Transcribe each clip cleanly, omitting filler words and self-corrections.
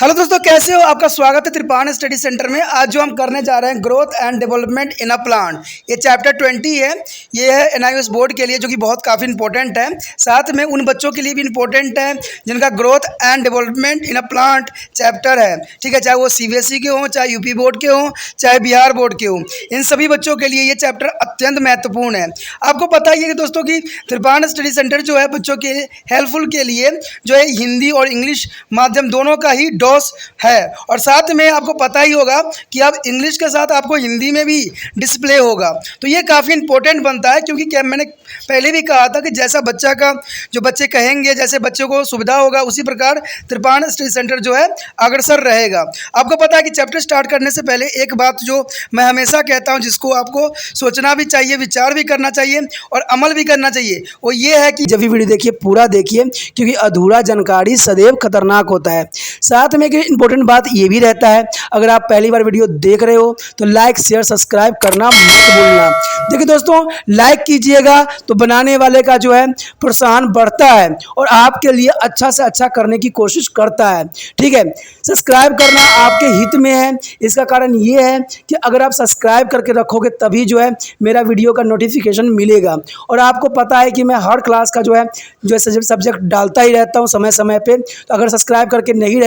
Hello दोस्तों, कैसे हो? आपका स्वागत है त्रिपाण स्टडी सेंटर में। आज जो हम करने जा रहे हैं growth and development in a plant, ये चैप्टर 20 है। ये है एनआईओएस बोर्ड के लिए, जो कि बहुत काफ़ी इंपॉर्टेंट है। साथ में उन बच्चों के लिए भी इंपॉर्टेंट है जिनका growth and development in a plant chapter है। ठीक है, चाहे वो सीबीएसई के हों, चाहे यूपी बोर्ड के हों, चाहे बिहार बोर्ड के हों, इन सभी बच्चों के लिए ये चैप्टर अत्यंत महत्वपूर्ण है। आपको पता ही है कि दोस्तों कि त्रिपाण स्टडी सेंटर जो है बच्चों के हेल्पफुल के लिए जो है हिंदी और इंग्लिश माध्यम दोनों का ही डोस है। और साथ में आपको पता ही होगा कि अब इंग्लिश के साथ आपको हिंदी में भी डिस्प्ले होगा। तो ये काफ़ी इंपॉर्टेंट बनता है, क्योंकि क्या मैंने पहले भी कहा था कि जैसा बच्चा का जो बच्चे कहेंगे, जैसे बच्चों को सुविधा होगा, उसी प्रकार त्रिपाण स्टडी सेंटर जो है अग्रसर रहेगा। आपको पता है कि चैप्टर स्टार्ट करने से पहले एक बात जो मैं हमेशा कहता हूँ, जिसको आपको सोचना भी चाहिए, विचार भी करना चाहिए और अमल भी करना चाहिए, वो ये है कि जब भी वीडियो देखिए पूरा देखिए, क्योंकि अधूरा जानकारी सदैव खतरनाक होता है। साथ में एक इंपॉर्टेंट बात ये भी रहता है, अगर आप पहली बार वीडियो देख रहे हो तो लाइक शेयर सब्सक्राइब करना मत भूलना। देखिए दोस्तों, लाइक कीजिएगा तो बनाने वाले का जो है प्रोत्साहन बढ़ता है और आपके लिए अच्छा से अच्छा करने की कोशिश करता है। ठीक है, सब्सक्राइब करना आपके हित में है। इसका कारण ये है कि अगर आप सब्सक्राइब करके रखोगे तभी जो है मेरा वीडियो का नोटिफिकेशन मिलेगा। और आपको पता है कि मैं हर क्लास का जो है सब्जेक्ट डालता ही रहता हूँ समय समय पे। तो अगर सब्सक्राइब करके नहीं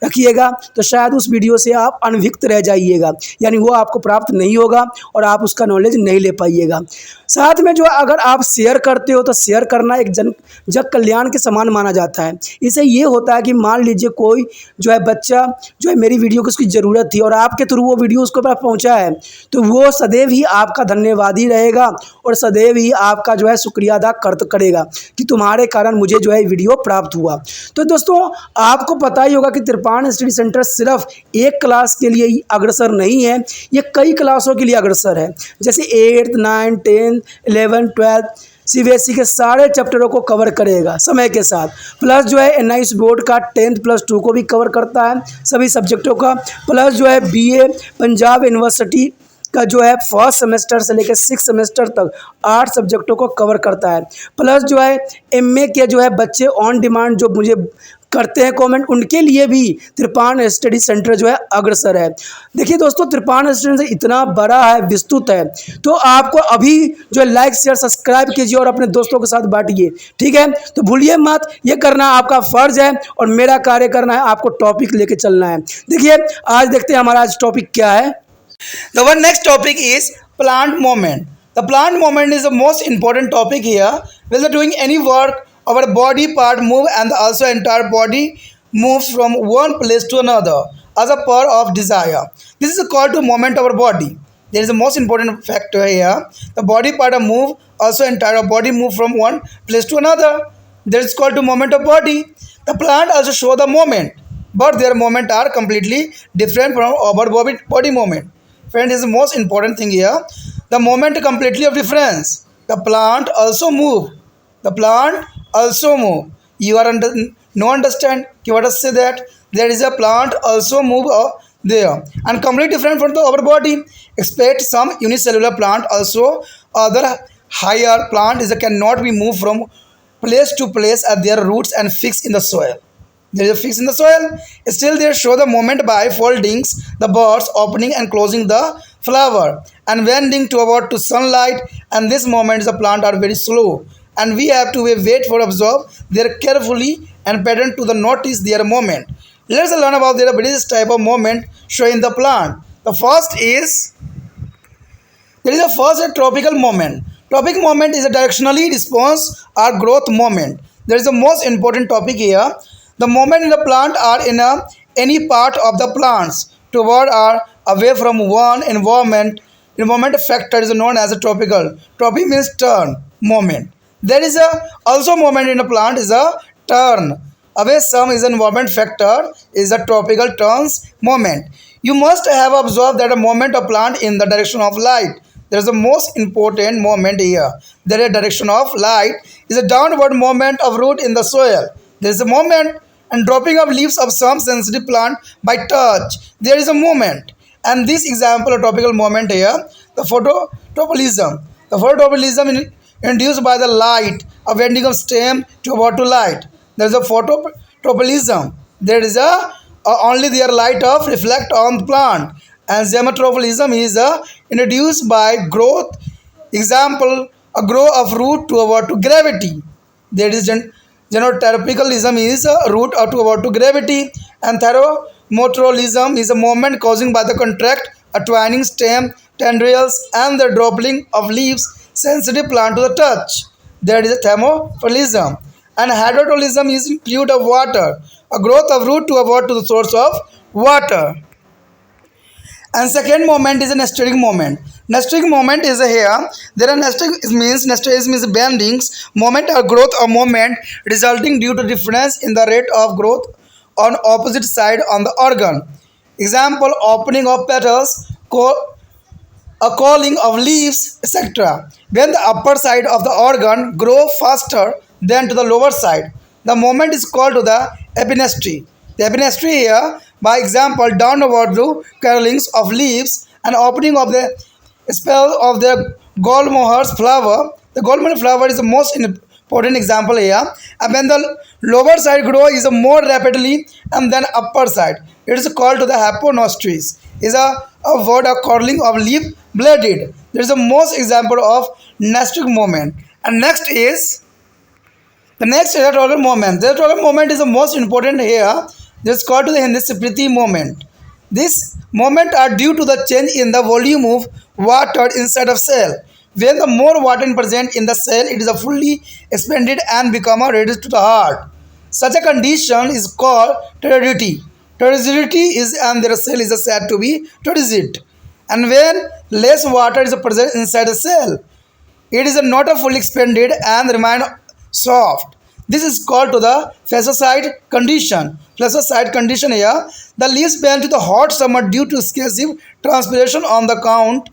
रखिएगा तो शायद उस वीडियो से आप अनभिज्ञ रह जाइएगा, यानी वो आपको प्राप्त नहीं होगा और आप उसका नॉलेज नहीं ले पाइएगा। साथ में जो अगर आप शेयर करते हो तो शेयर करना एक जग कल्याण के समान माना जाता है। इससे ये होता है कि मान लीजिए कोई जो है बच्चा जो है मेरी वीडियो को उसकी ज़रूरत थी और आपके थ्रू वो वीडियो उसको पास पहुंचा है, तो वो सदैव ही आपका धन्यवादी रहेगा और सदैव ही आपका जो है शुक्रिया अदा करेगा कि तुम्हारे कारण मुझे जो है वीडियो प्राप्त हुआ। तो दोस्तों, आपको पता ही होगा कि त्रिपाण स्टडी सेंटर सिर्फ एक क्लास के लिए ही अग्रसर नहीं है, ये कई क्लासों के लिए अग्रसर है। जैसे 8th 9th 10th 11th 12th CBSE के सारे चैप्टरों को कवर करेगा समय के साथ। प्लस जो है एनआईओएस बोर्ड का 10th+2 को भी कवर करता है, सभी सब्जेक्टों का। प्लस जो है बीए पंजाब यूनिवर्सिटी का जो है फर्स्ट सेमेस्टर से लेकर 6th सेमेस्टर तक 8 सब्जेक्टों को कवर करता है। प्लस जो है एमए के जो है बच्चे ऑन डिमांड जो मुझे करते हैं कमेंट, उनके लिए भी त्रिपाण स्टडी सेंटर जो है अग्रसर है। देखिए दोस्तों, त्रिपाण स्टडी सेंटर इतना बड़ा है, विस्तृत है, तो आपको अभी जो है लाइक शेयर सब्सक्राइब कीजिए और अपने दोस्तों के साथ बांटिए। ठीक है, तो भूलिए मत, ये करना आपका फर्ज है और मेरा कार्य करना है आपको टॉपिक लेके चलना है। देखिए, आज देखते हैं हमारा आज टॉपिक क्या है। The one next topic is plant movement. The plant movement is the most important topic here. While doing any work, our body part move and also entire body moves from one place to another as a part of desire. This is called the movement of our body. There is a most important factor here. The body part move, also entire body move from one place to another. That is called the movement of body. The plant also show the movement, but their movement are completely different from our body movement. Friend, is the most important thing here. The movement completely of difference. The plant also move. The plant also move. You are no understand? What does say that? There is a plant also move there and completely different from our body. Expect some unicellular plant also. Other higher plant is cannot be moved from place to place at their roots and fixed in the soil. There is a fix in the soil. Still, they show the movement by foldings, the buds opening and closing the flower, and bending toward to sunlight. And this movement, the plant are very slow, and we have to wait for observe their carefully and pattern to the notice their movement. Let's learn about their various type of movement showing the plant. The first is there is a first tropical movement. Tropic movement is a directionally response or growth movement. There is the most important topic here. The movement in the plant are in any part of the plants toward or away from one environment. Environment factor is known as a tropical. Tropic means turn movement. There is also movement in a plant is a turn. Away some is an environment factor is a tropical turns movement. You must have observed that a movement of plant in the direction of light. There is the most important movement here. There is a direction of light is a downward movement of root in the soil. There is a movement and dropping of leaves of some sensitive plant by touch. There is a movement. And this example of tropical movement here, the phototropism. The phototropism induced by the light, a bending of stem toward to light. There is a phototropism. There is a only their light of reflect on the plant. And xenotrophalism is introduced by growth. Example, a grow of root to about to gravity. That is genotropicalism is a root to about to gravity. And thermotrolism is a movement causing by the contract, a twining stem, tendrils, and the dropping of leaves sensitive plant to the touch. That is a thermotrolism. And hydrotrolism is fluid of water, a growth of root to about to the source of water. And second moment is a nesting moment. Nesting moment is here. There are nesting means bendings, moment or growth or moment resulting due to difference in the rate of growth on opposite side on the organ. Example, opening of petals, a calling of leaves, etc. When the upper side of the organ grow faster than to the lower side, the moment is called to the epinestry. The epinestry here, by example, downward curlings of leaves and opening of the spell of the gallmoher's flower. The gallmoher flower is the most important example here. And when the lower side grow is more rapidly and then upper side, it is called to the hyponostries. Is a word of curling of leaf bladed. There is a most example of nesting moment. And next is the next electrolytic moment. The electrolytic moment is the most important here. This is called to the Henry moment. This moment are due to the change in the volume of water inside of cell. When the more water is present in the cell, it is a fully expanded and become ready to the heart. Such a condition is called turbidity. Turbidity is and the cell is said to be turbid. And when less water is present inside the cell, it is not a fully expanded and remain soft. This is called to the flaccid condition. Flaccid condition here, the leaves bend to the hot summer due to excessive transpiration on the account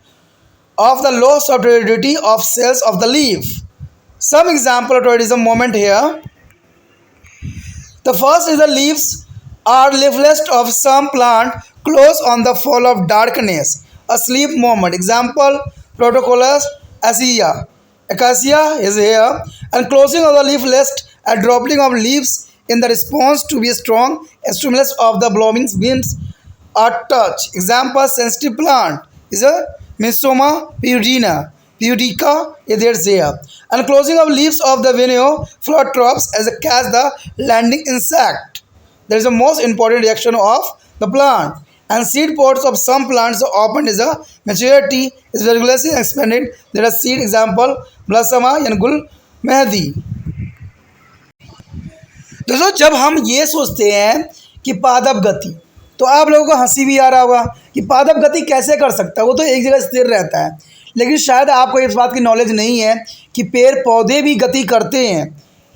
of the loss of turbidity of cells of the leaf. Some example of turbidism moment here. The first is the leaves are leafless of some plant close on the fall of darkness. A sleep moment. Example, Protocollus acacia. Acacia is here. And closing of the leafless, a dropping of leaves in the response to be strong stimulus of the blooming winds or touch. Example, sensitive plant is a Myxoma pudica is there. And closing of leaves of the Veneo philotropes as a catch the landing insect. There is a most important reaction of the plant. And seed pods of some plants opened is a maturity is regularly expanded. There are seed example Blossoma and Gul Mehdi. दोस्तों जब हम ये सोचते हैं कि पादप गति, तो आप लोगों को हंसी भी आ रहा होगा कि पादप गति कैसे कर सकता है, वो तो एक जगह स्थिर रहता है। लेकिन शायद आपको इस बात की नॉलेज नहीं है कि पेड़ पौधे भी गति करते हैं,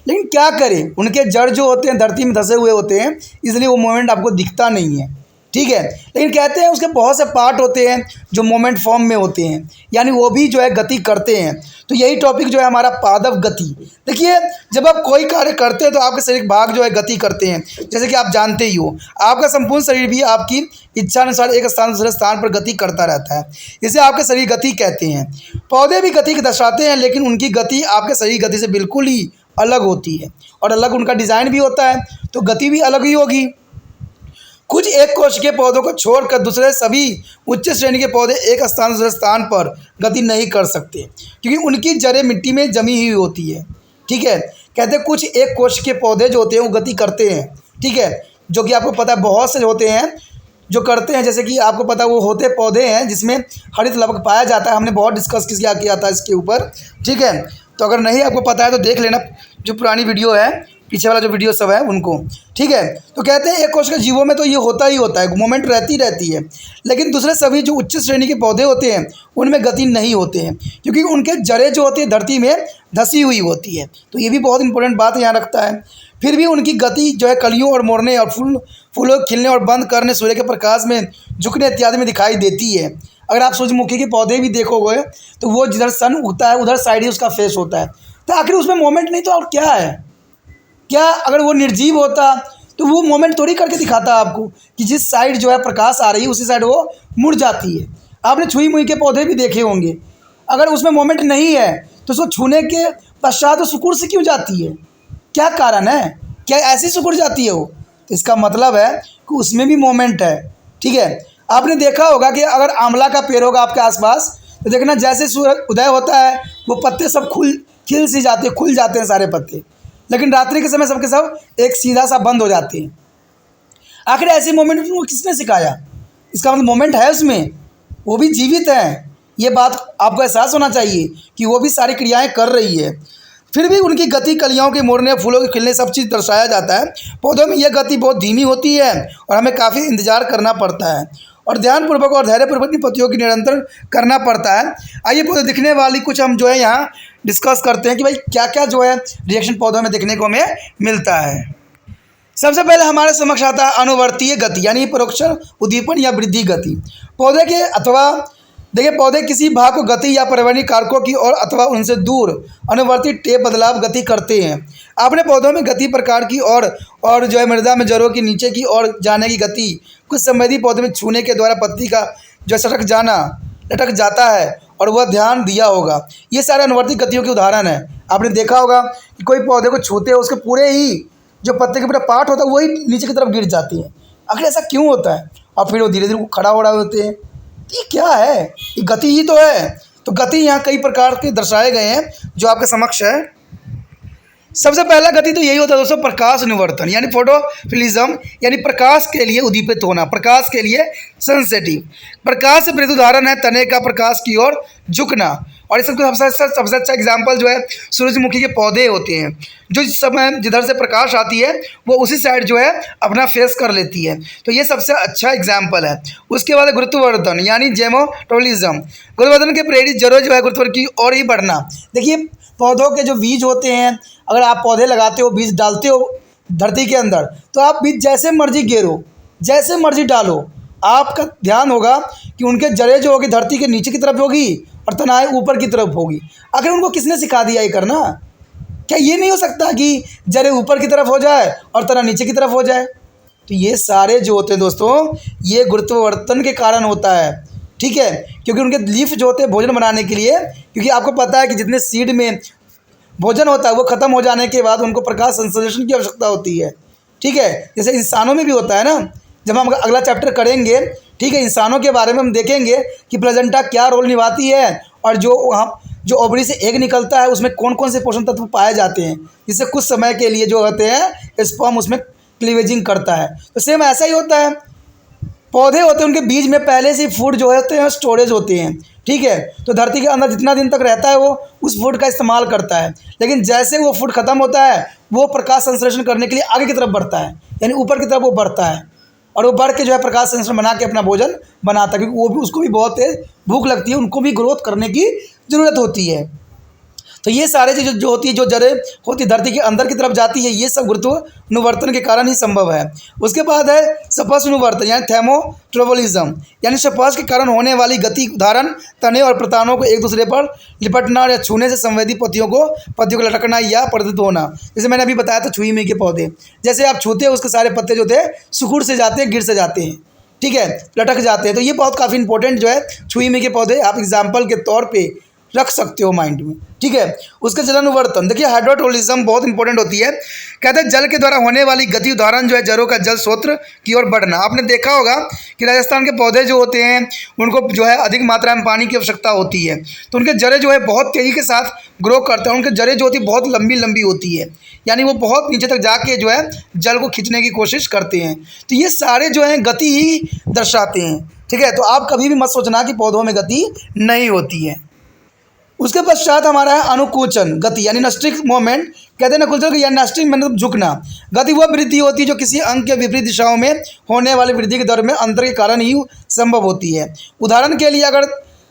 लेकिन क्या करें, उनके जड़ जो होते हैं धरती में धंसे हुए होते हैं, इसलिए वो मोमेंट आपको दिखता नहीं है। ठीक है, लेकिन कहते हैं उसके बहुत से पार्ट होते हैं जो मोमेंट फॉर्म में होते हैं, यानी वो भी जो है गति करते हैं। तो यही टॉपिक जो है हमारा पादप गति। देखिए, जब आप कोई कार्य करते हैं तो आपके शरीर भाग जो है गति करते हैं। जैसे कि आप जानते ही हो, आपका संपूर्ण शरीर भी आपकी इच्छानुसार एक स्थान दूसरे स्थान पर गति करता रहता है। इसे आपके शरीर गति कहते हैं। पौधे भी गति दर्शाते हैं, लेकिन उनकी गति आपके शरीर गति से बिल्कुल ही अलग होती है और अलग उनका डिज़ाइन भी होता है, तो गति भी अलग ही होगी। कुछ एक कोश के पौधों को छोड़कर दूसरे सभी उच्च श्रेणी के पौधे एक स्थान दूसरे स्थान पर गति नहीं कर सकते, क्योंकि उनकी जड़ें मिट्टी में जमी हुई होती है। ठीक है, कहते हैं कुछ एक कोश के पौधे जो होते हैं वो गति करते हैं। ठीक है, जो कि आपको पता है बहुत से होते हैं जो करते हैं, जैसे कि आपको पता है वो होते पौधे हैं जिसमें हरित लवक पाया जाता है। हमने बहुत डिस्कस किया था इसके ऊपर। ठीक है, तो अगर नहीं आपको पता है तो देख लेना जो पुरानी वीडियो है, पीछे वाला जो वीडियो सब है उनको। ठीक है, तो कहते हैं एक कोश के जीवों में तो ये होता ही होता है, मोमेंट रहती है, लेकिन दूसरे सभी जो उच्च श्रेणी के पौधे होते हैं उनमें गति नहीं होते हैं, क्योंकि उनके जड़ें जो होती है धरती में धसी हुई होती है। तो ये भी बहुत इंपॉर्टेंट बात यहाँ रखता है। फिर भी उनकी गति जो है कलियों और मोड़ने और फूलों खिलने और बंद करने, सूर्य के प्रकाश में झुकने इत्यादि में दिखाई देती है। अगर आप सूरजमुखी के पौधे भी देखोगे तो वो जिधर सन उगता है उधर साइड ही उसका फेस होता है। तो आखिर उसमें मोमेंट नहीं तो और क्या है? क्या अगर वो निर्जीव होता तो वो मोमेंट थोड़ी करके दिखाता आपको कि जिस साइड जो है प्रकाश आ रही है उसी साइड वो मुड़ जाती है। आपने छुई मुई के पौधे भी देखे होंगे, अगर उसमें मोमेंट नहीं है तो उसको छूने के पश्चात वो सिकुड़ से क्यों जाती है? क्या कारण है? क्या ऐसी सिकुड़ जाती है वो? तो इसका मतलब है कि उसमें भी मोमेंट है। ठीक है, आपने देखा होगा कि अगर आंवला का पेड़ होगा आपके आसपास तो देखना जैसे सूरज उदय होता है वो पत्ते सब खुल जाते हैं सारे पत्ते, लेकिन रात्रि के समय सबके सब एक सीधा सा बंद हो जाते हैं। आखिर ऐसे मोमेंट को किसने सिखाया? इसका मतलब मोमेंट है उसमें, वो भी जीवित है। ये बात आपको एहसास होना चाहिए कि वो भी सारी क्रियाएं कर रही है। फिर भी उनकी गति, कलियों के मुड़ने, फूलों के खिलने, सब चीज़ दर्शाया जाता है। पौधों में यह गति बहुत धीमी होती है और हमें काफ़ी इंतजार करना पड़ता है और ध्यानपूर्वक और धैर्यपूर्वक इन पत्तियों की निरंतर करना पड़ता है। आइए पौधे दिखने वाली कुछ हम जो है यहाँ डिस्कस करते हैं कि भाई क्या क्या जो है रिएक्शन पौधों में देखने को हमें मिलता है। सबसे पहले हमारे समक्ष आता है अनुवर्तीय गति, यानी परोक्ष उद्दीपन या वृद्धि गति। पौधे के अथवा देखिए, पौधे किसी भाग को गति या पर्यावरणीय कारकों की ओर अथवा उनसे दूर अनुवर्ती टेप बदलाव गति करते हैं। आपने पौधों में गति प्रकार की और जो है मृदा में जड़ों की नीचे की ओर जाने की गति, कुछ संवेदी पौधे में छूने के द्वारा पत्ती का जो लटक जाता है और वह ध्यान दिया होगा। ये सारे अनुवर्ती गतियों के उदाहरण हैं। आपने देखा होगा कि कोई पौधे को छूते हैं उसके पूरे ही जो पत्ते के पूरा पार्ट होता है वही नीचे की तरफ गिर जाती है। आखिर ऐसा क्यों होता है? और फिर वो धीरे धीरे खड़ा हो रहे होते हैं। ये क्या है? ये गति ही तो है। तो गति यहाँ कई प्रकार के दर्शाए गए हैं जो आपके समक्ष है। सबसे पहला गति तो यही होता है दोस्तों, प्रकाश अनुवर्तन, यानी फोटोफिलिज्म, यानी प्रकाश के लिए उद्दीपित होना, प्रकाश के लिए सेंसिटिव। प्रकाश से प्रेरित उदाहरण है तने का प्रकाश की ओर झुकना। और इस सबसे अच्छा एग्जाम्पल जो है सूरजमुखी के पौधे होते हैं, जो जिस समय जिधर से प्रकाश आती है वो उसी साइड जो है अपना फेस कर लेती है। तो ये सबसे अच्छा एग्जाम्पल है। उसके बाद गुरुत्वाकर्षण यानी जेमोटोलिज्म, गुरुत्वाकर्षण के प्रेरित जड़ों जो है गुरुत्वाकर्षण की ओर ही बढ़ना। देखिए, पौधों के जो बीज होते हैं, अगर आप पौधे लगाते हो, बीज डालते हो धरती के अंदर, तो आप बीज जैसे मर्जी गिरो, जैसे मर्जी डालो, आपका ध्यान होगा कि उनके जड़ें जो होगी धरती के नीचे की तरफ होगी और तनाएं ऊपर की तरफ होगी। आखिर उनको किसने सिखा दिया ये करना? क्या ये नहीं हो सकता कि जड़ें ऊपर की तरफ हो जाए और तना नीचे की तरफ हो जाए? तो ये सारे जो होते हैं दोस्तों, ये गुरुत्वाकर्षण के कारण होता है। ठीक है, क्योंकि उनके लीफ जो होते हैं भोजन बनाने के लिए, क्योंकि आपको पता है कि जितने सीड में भोजन होता है वो ख़त्म हो जाने के बाद उनको प्रकाश संश्लेषण की आवश्यकता होती है। ठीक है, जैसे इंसानों में भी होता है ना। जब हम अगला चैप्टर करेंगे, ठीक है, इंसानों के बारे में हम देखेंगे कि प्लेजेंटा क्या रोल निभाती है और जो ओवरी से एग निकलता है उसमें कौन कौन से पोषण तत्व पाए जाते हैं, जिससे कुछ समय के लिए जो होते हैं स्पर्म उसमें क्लीवेजिंग करता है। तो सेम ऐसा ही होता है। पौधे होते हैं, उनके बीज में पहले से फूड जो होते हैं स्टोरेज होते हैं। ठीक है, तो धरती के अंदर जितना दिन तक रहता है वो उस फूड का इस्तेमाल करता है, लेकिन जैसे वो फूड खत्म होता है वो प्रकाश संश्लेषण करने के लिए आगे की तरफ बढ़ता है, यानी ऊपर की तरफ वो बढ़ता है और वो बढ़ के जो है प्रकाश संश्लेषण बना के अपना भोजन बनाता है, क्योंकि वो भी उसको भी बहुत तेज भूख लगती है, उनको भी ग्रोथ करने की ज़रूरत होती है। तो ये सारे चीज़ जो होती है, जो जड़ें होती धरती के अंदर की तरफ जाती है, ये सब गुरुत्वाकर्षण के कारण ही संभव है। उसके बाद है स्पर्श अनुवर्तन यानी थर्मोट्रोबोलिज्म, यानी स्पर्श के कारण होने वाली गति। उदाहरण तने और प्रतानों को एक दूसरे पर लिपटना या छूने से संवेदी पत्तियों को लटकना या परिवर्तित होना। जैसे मैंने अभी बताया था छुई में के पौधे, जैसे आप छूते हैं उसके सारे पत्ते जो थे सिकुड़ से जाते हैं, गिर से जाते हैं। ठीक है, लटक जाते हैं। तो ये बहुत काफ़ी इंपॉर्टेंट जो है छुई में के पौधे आप एग्जाम्पल के तौर पर रख सकते हो माइंड में। ठीक है, उसके जलानुवर्तन, देखिए हाइड्रोटोलिज्म बहुत इंपॉर्टेंट होती है। कहते हैं जल के द्वारा होने वाली गति। उदाहरण जो है जड़ों का जल स्रोत की ओर बढ़ना। आपने देखा होगा कि राजस्थान के पौधे जो होते हैं उनको जो है अधिक मात्रा में पानी की आवश्यकता होती है, तो उनके जड़ें जो है बहुत तेज़ी के साथ ग्रो करते हैं। उनके जड़ें जो होती है बहुत लंबी लंबी होती है, यानी वो बहुत नीचे तक जाके जो है जल को खींचने की कोशिश करते हैं। तो ये सारे जो हैं गति ही दर्शाते हैं। ठीक है, तो आप कभी भी मत सोचना कि पौधों में गति नहीं होती है। उसके पश्चात हमारा है अनुकूचन गति, यानी नस्टिक मोमेंट। कहते हैं नकुचन यानी नस्टिक मतलब झुकना। गति वह वृद्धि होती है जो किसी अंग के विपरीत दिशाओं में होने वाली वृद्धि के दर में अंतर के कारण ही संभव होती है। उदाहरण के लिए अगर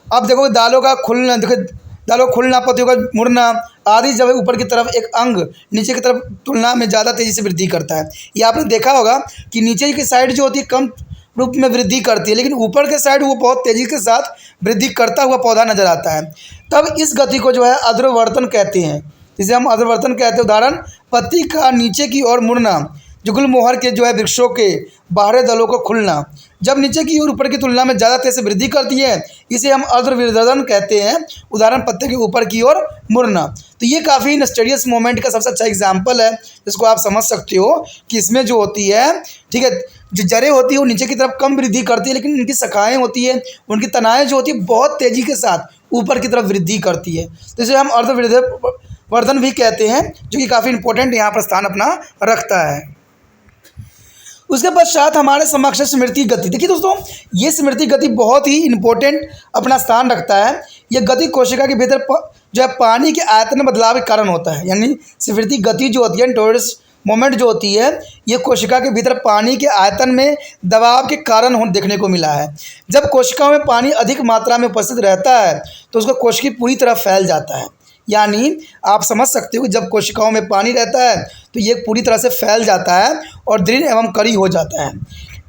आप देखोगे दालों का खुलना, दालों का खुलना, पत्तियों का मुड़ना आदि जब ऊपर की तरफ एक अंग नीचे की तरफ तुलना में ज़्यादा तेज़ी से वृद्धि करता है। ये आपने देखा होगा कि नीचे की साइड जो होती है कम रूप में वृद्धि करती है, लेकिन ऊपर के साइड वो बहुत तेज़ी के साथ वृद्धि करता हुआ पौधा नजर आता है। तब इस गति को जो है अध्रुवर्तन कहते हैं, जिसे हम अध्रुवर्तन कहते हैं। उदाहरण पत्ती का नीचे की ओर मुड़ना, जो गुलमोहर के जो है वृक्षों के बाहरी दलों को खुलना, जब नीचे की ओर ऊपर की तुलना में ज़्यादा तेज से वृद्धि करती है, इसे हम अर्धविवर्धन कहते हैं। उदाहरण पत्ते के ऊपर की ओर मुड़ना। तो ये काफ़ी नस्टेरियस मोमेंट का सबसे अच्छा एग्जाम्पल है, जिसको आप समझ सकते हो कि इसमें जो होती है, ठीक है, जो जड़ें होती है वो नीचे की तरफ कम वृद्धि करती है, लेकिन उनकी शाखाएँ होती है, उनकी तनाएँ जो होती है बहुत तेज़ी के साथ ऊपर की तरफ वृद्धि करती है। तो इसे हम अर्धविवर्धन भी कहते हैं, जो कि काफ़ी इंपॉर्टेंट यहाँ पर स्थान अपना रखता है। उसके पश्चात हमारे समक्ष स्मृति गति। देखिए दोस्तों, ये स्मृति गति बहुत ही इंपॉर्टेंट अपना स्थान रखता है। ये गति कोशिका के भीतर जो है पानी के आयतन में बदलाव के कारण होता है। यानी स्मृति गति जो होती है, टॉरस मोमेंट जो होती है, ये कोशिका के भीतर पानी के आयतन में दबाव के कारण देखने को मिला है। जब कोशिकाओं में पानी अधिक मात्रा में उपस्थित रहता है तो उसका कोशिका पूरी तरह फैल जाता है। यानी आप समझ सकते हो कि जब कोशिकाओं में पानी रहता है तो ये पूरी तरह से फैल जाता है और दृढ़ एवं कड़ी हो जाता है।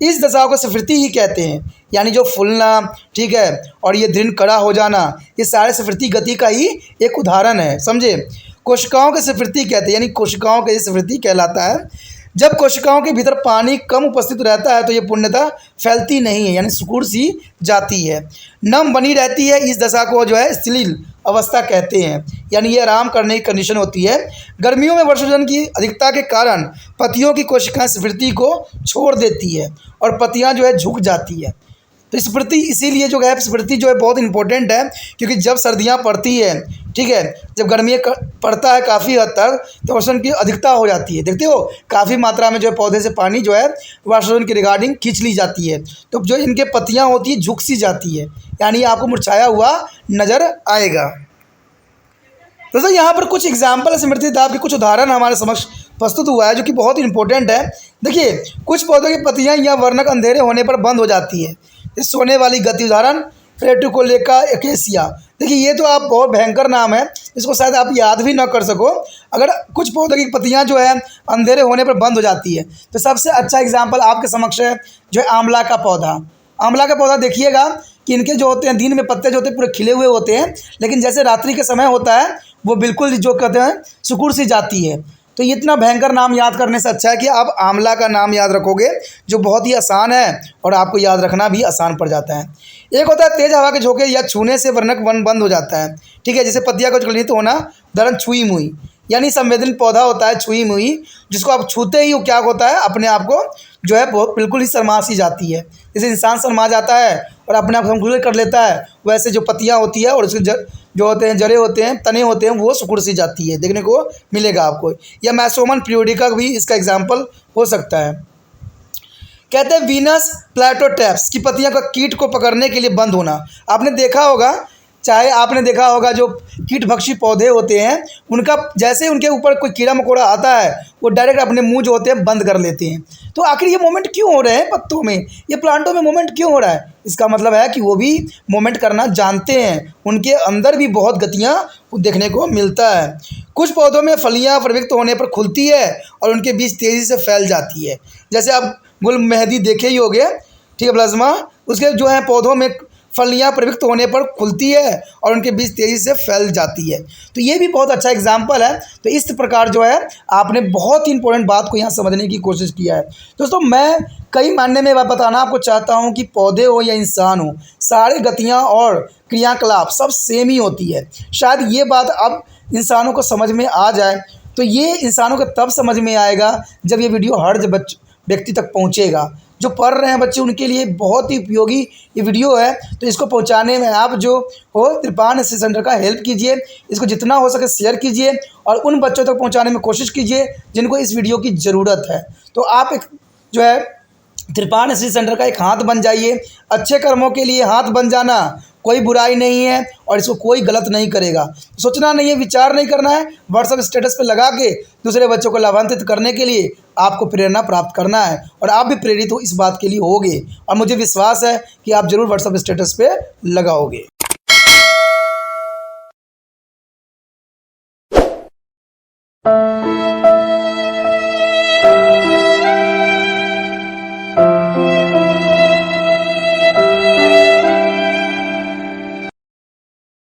इस दशा को स्फीति ही कहते हैं। यानी जो फूलना, ठीक है, और ये दृढ़ कड़ा हो जाना, ये सारे स्फीति गति का ही एक उदाहरण है, समझे। कोशिकाओं के स्फीति कहते हैं, यानी कोशिकाओं के स्फीति कहलाता है। जब कोशिकाओं के भीतर पानी कम उपस्थित रहता है तो ये पूर्णतः फैलती नहीं है, यानी सिकुड़ सी जाती है, नम बनी रहती है। इस दशा को जो है स्थिर अवस्था कहते हैं, यानी ये आराम करने की कंडीशन होती है। गर्मियों में वर्षाजन की अधिकता के कारण पत्तियों की कोशिकाएं स्फीति को छोड़ देती है और पत्तियां जो है झुक जाती है। तो स्फीति इसीलिए जो है स्फीति जो है बहुत इंपॉर्टेंट है, क्योंकि जब सर्दियां पड़ती है, ठीक है, जब गर्मी पड़ता है काफ़ी हद तक, तो वर्षाजन की अधिकता हो जाती है। देखते हो काफ़ी मात्रा में जो है पौधे से पानी जो है वर्षाजन की रिगार्डिंग खींच ली जाती है, तो जो इनके पत्तियां होती है झुक सी जाती है, यानी आपको मुरझाया हुआ नज़र आएगा। दोस्तों यहाँ पर कुछ एग्जाम्पल स्मृति दाब के कुछ उदाहरण हमारे समक्ष प्रस्तुत हुआ है, जो कि बहुत इंपॉर्टेंट है। देखिए, कुछ पौधों की पत्तियां या वर्णक अंधेरे होने पर बंद हो जाती है। इस सोने वाली गति, उदाहरण फ्रेटिकोलेका एकेसिया। देखिए, ये तो आप बहुत भयंकर नाम है, इसको शायद आप याद भी ना कर सको। अगर कुछ पौधों की पत्तियां जो है अंधेरे होने पर बंद हो जाती है, तो सबसे अच्छा एग्जाम्पल आपके समक्ष है जो है आंवला का पौधा। आंवला का पौधा देखिएगा कि इनके जो होते हैं दिन में पत्ते जो होते हैं पूरे खिले हुए होते हैं, लेकिन जैसे रात्रि के समय होता है वो बिल्कुल जो कहते हैं सिकुड़ सी जाती है। तो इतना भयंकर नाम याद करने से अच्छा है कि आप आंवला का नाम याद रखोगे, जो बहुत ही आसान है और आपको याद रखना भी आसान पड़ जाता है। एक होता है तेज हवा के झोंके या छूने से वर्णक बंद हो जाता है, ठीक है, जैसे पत्तियां को गलित होना, उदाहरण छुई मुई। यानी संवेदन पौधा होता है छुई मुई, जिसको आप छूते ही वो क्या होता है अपने आप को जो है बिल्कुल ही शर्मा सी जाती है। जैसे इंसान शर्मा जाता है और अपने आप संकुचित कर लेता है, वैसे जो पत्तियां होती है और उसके जो होते हैं जड़े होते हैं, तने होते हैं, वो सिकुड़ सी जाती है, देखने को मिलेगा आपको। या मैसोमन पीरियोडिका भी इसका एग्जाम्पल हो सकता है। कहते हैं वीनस प्लेटोटेप्स की पत्तियां का कीट को पकड़ने के लिए बंद होना। आपने देखा होगा, चाहे आपने देखा होगा जो कीटभक्षी पौधे होते हैं, उनका जैसे उनके ऊपर कोई कीड़ा मकोड़ा आता है वो डायरेक्ट अपने मुंह जो होते हैं बंद कर लेते हैं। तो आखिर ये मोमेंट क्यों हो रहे हैं पत्तों में, ये प्लांटों में मोमेंट क्यों हो रहा है? इसका मतलब है कि वो भी मोमेंट करना जानते हैं, उनके अंदर भी बहुत गतियाँ देखने को मिलता है। कुछ पौधों में फलियाँ प्रवृत्त होने पर खुलती है और उनके बीज तेज़ी से फैल जाती है। जैसे आप गुल मेहंदी देखे ही होंगे, ठीक है, प्लाज्मा, उसके जो है पौधों में फलियाँ प्रवृत्त होने पर खुलती है और उनके बीज तेज़ी से फैल जाती है। तो ये भी बहुत अच्छा एग्जाम्पल है। तो इस प्रकार जो है आपने बहुत ही इंपॉर्टेंट बात को यहाँ समझने की कोशिश किया है। दोस्तों, मैं कई मायने में बताना आपको चाहता हूँ कि पौधे हो या इंसान हो, सारी गतियाँ और क्रियाकलाप सब सेम ही होती है। शायद ये बात अब इंसानों को समझ में आ जाए, तो ये इंसानों को तब समझ में आएगा जब ये वीडियो हर व्यक्ति तक पहुँचेगा। जो पढ़ रहे हैं बच्चे उनके लिए बहुत ही उपयोगी ये वीडियो है। तो इसको पहुंचाने में आप जो हो त्रिपान स्टडी सेंटर का हेल्प कीजिए, इसको जितना हो सके शेयर कीजिए और उन बच्चों तक पहुंचाने में कोशिश कीजिए जिनको इस वीडियो की ज़रूरत है। तो आप एक जो है त्रिपान स्टडी सेंटर का एक हाथ बन जाइए। अच्छे कर्मों के लिए हाथ बन जाना कोई बुराई नहीं है और इसको कोई गलत नहीं करेगा। सोचना नहीं है, विचार नहीं करना है, व्हाट्सएप स्टेटस पे लगा के दूसरे बच्चों को लाभान्वित करने के लिए आपको प्रेरणा प्राप्त करना है और आप भी प्रेरित हो इस बात के लिए होगे और मुझे विश्वास है कि आप ज़रूर व्हाट्सएप स्टेटस पे लगाओगे।